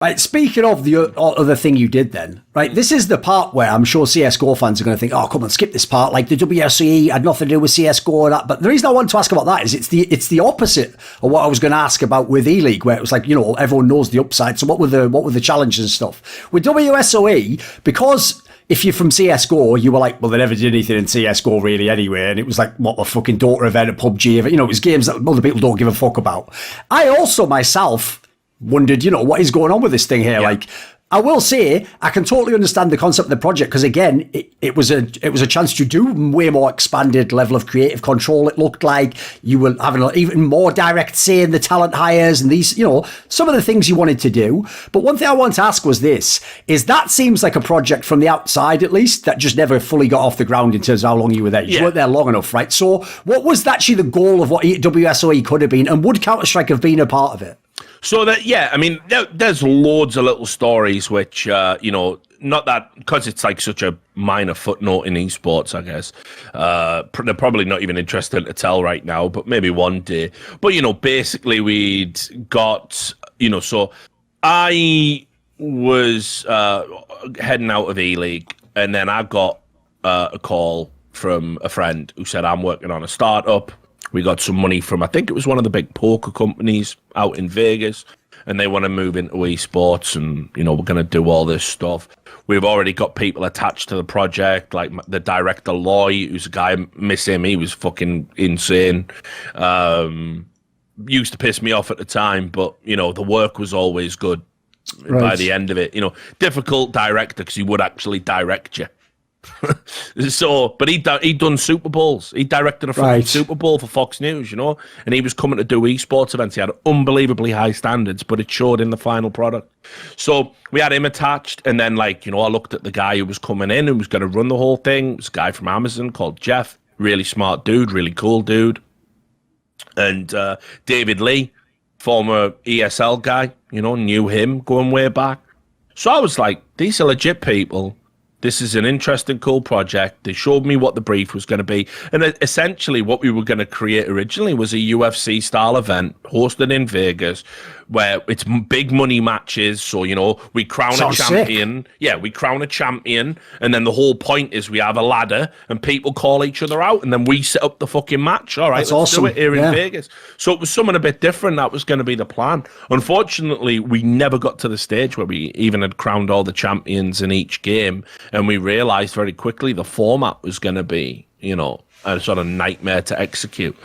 Right, speaking of the other thing you did then, right, this is the part where I'm sure CSGO fans are going to think, oh, come on, skip this part. Like the WSOE had nothing to do with CSGO and that. But the reason I want to ask about that is it's the opposite of what I was going to ask about with E-League, where it was like, you know, everyone knows the upside. So what were the challenges and stuff? With WSOE, because if you're from CSGO, you were like, well, they never did anything in CSGO really anyway. And it was like, what, a fucking daughter event, a PUBG event. You know, it was games that other people don't give a fuck about. I also myself wondered, you know, what is going on with this thing here? Yeah. Like, I will say, I can totally understand the concept of the project because, again, it was a chance to do way more expanded level of creative control. It looked like you were having even more direct say in the talent hires and these, you know, some of the things you wanted to do. But one thing I wanted to ask was this, is that seems like a project from the outside, at least, that just never fully got off the ground in terms of how long you were there. You weren't there long enough, right? So what was actually the goal of what WSOE could have been, and would Counter-Strike have been a part of it? So that, yeah, I mean, there's loads of little stories which, you know, not that, because it's like such a minor footnote in esports, I guess. They're probably not even interested to tell right now, but maybe one day. But, you know, basically we'd got, you know, so I was heading out of E-League, and then I got a call from a friend who said, I'm working on a startup. We got some money from, I think it was one of the big poker companies out in Vegas, and they want to move into esports, and, you know, we're going to do all this stuff. We've already got people attached to the project, like the director, Loy, who's a guy, miss him, he was fucking insane. Used to piss me off at the time, but, you know, the work was always good by the end of it. You know, difficult director because he would actually direct you. So, but he'd done Super Bowls. He directed a fucking Super Bowl for Fox News, you know, and he was coming to do esports events. He had unbelievably high standards, but it showed in the final product. So we had him attached, and then, like, you know, I looked at the guy who was coming in and was going to run the whole thing. It was a guy from Amazon called Jeff, really smart dude, really cool dude, and David Lee, former ESL guy, you know, knew him going way back. So I was like, these are legit people. This is an interesting, cool project. They showed me what the brief was going to be. And essentially what we were going to create originally was a UFC-style event hosted in Vegas where it's big money matches. So, you know, we crown a champion. Sick. Yeah, we crown a champion. And then the whole point is we have a ladder and people call each other out. And then we set up the fucking match. All right, let's do it here in Vegas. So it was something a bit different. That was going to be the plan. Unfortunately, we never got to the stage where we even had crowned all the champions in each game. And we realized very quickly the format was going to be, you know, a sort of nightmare to execute.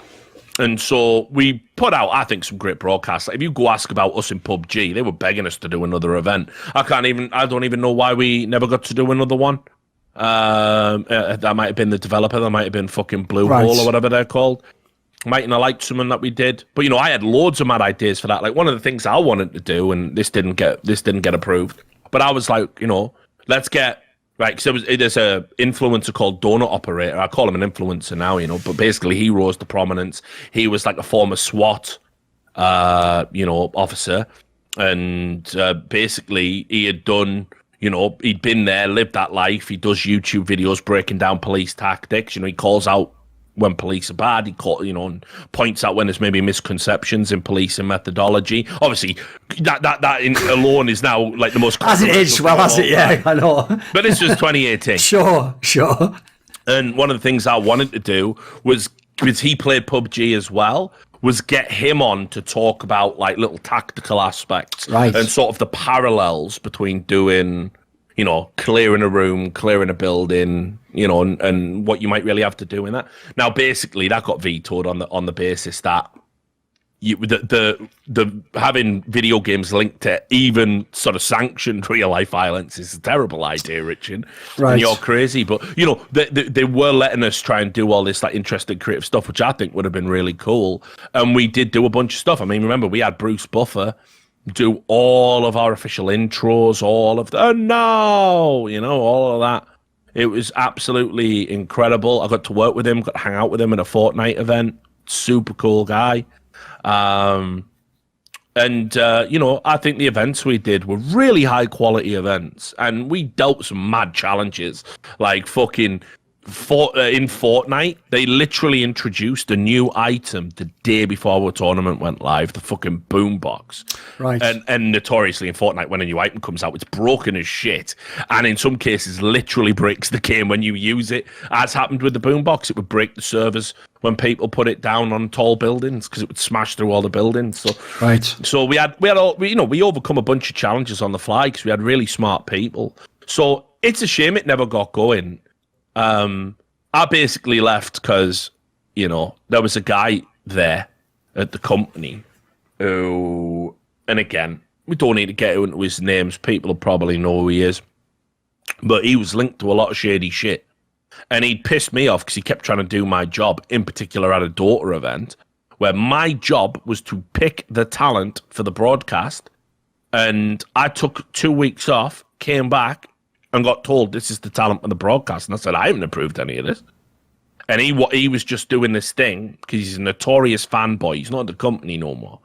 And so we put out, I think, some great broadcasts. Like, if you go ask about us in PUBG, they were begging us to do another event. I don't even know why we never got to do another one. That might have been the developer. That might have been fucking Bluehole or whatever they're called. Mightn't have liked something that we did. But, you know, I had loads of mad ideas for that. Like, one of the things I wanted to do, and this didn't get approved. But I was like, you know, let's get... Right, so there's a influencer called Donut Operator. I call him an influencer now, you know, but basically he rose to prominence. He was like a former SWAT, you know, officer, and basically he had done, you know, he'd been there, lived that life. He does YouTube videos breaking down police tactics. You know, he calls out when police are bad. He you know, and points out when there's maybe misconceptions in police and methodology. Obviously, that in alone is now like the most... As it is, well, as it, yeah, I know. But this was 2018. Sure. And one of the things I wanted to do was, because he played PUBG as well, was get him on to talk about like little tactical aspects. Right. And sort of the parallels between doing, you know, clearing a room, clearing a building, you know, and what you might really have to do in that. Now, basically, that got vetoed on the basis that the having video games linked to even sort of sanctioned real life violence is a terrible idea, Richard. Right. And you're crazy, but you know they were letting us try and do all this like interesting creative stuff, which I think would have been really cool. And we did do a bunch of stuff. I mean, remember we had Bruce Buffer do all of our official intros, all of the no, you know, all of that. It was absolutely incredible. I got to work with him, got to hang out with him at a Fortnite event. Super cool guy. You know, I think the events we did were really high quality events, and we dealt some mad challenges, like fucking, in Fortnite, they literally introduced a new item the day before our tournament went live, the fucking boombox. Right. And notoriously in Fortnite, when a new item comes out, it's broken as shit. And in some cases, literally breaks the game when you use it. As happened with the boombox, it would break the servers when people put it down on tall buildings because it would smash through all the buildings. So, right. So we overcome a bunch of challenges on the fly because we had really smart people. So it's a shame it never got going. I basically left because, there was a guy there at the company who, and again, we don't need to get into his names. People will probably know who he is. But he was linked to a lot of shady shit. And he'd pissed me off because he kept trying to do my job, in particular at a daughter event, where my job was to pick the talent for the broadcast. And I took 2 weeks off, came back, and got told this is the talent for the broadcast. And I said, I haven't approved any of this. And he was just doing this thing because he's a notorious fanboy. He's not at the company no more.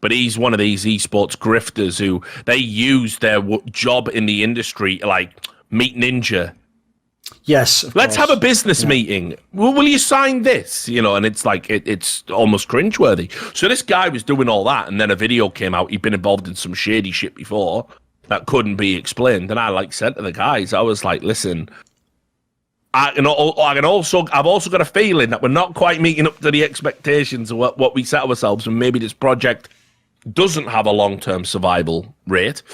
But he's one of these esports grifters who they use their job in the industry, like Meet Ninja. Yes. Let's have a business meeting. Will you sign this? And it's like, it's almost cringeworthy. So this guy was doing all that. And then a video came out. He'd been involved in some shady shit before that couldn't be explained. And I said to the guys, I was like, listen, I've also got a feeling that we're not quite meeting up to the expectations of what we set ourselves, and maybe this project doesn't have a long-term survival rate.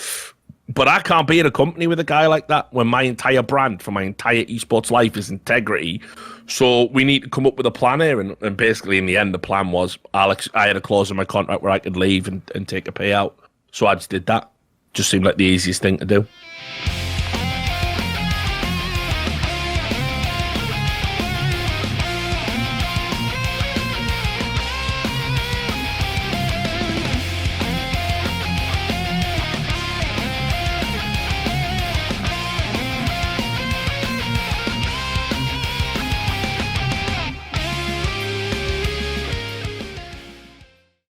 But I can't be in a company with a guy like that when my entire brand for my entire esports life is integrity. So we need to come up with a plan here. And basically, in the end, the plan was I had a clause in my contract where I could leave and take a payout. So I just did that. Just seemed like the easiest thing to do.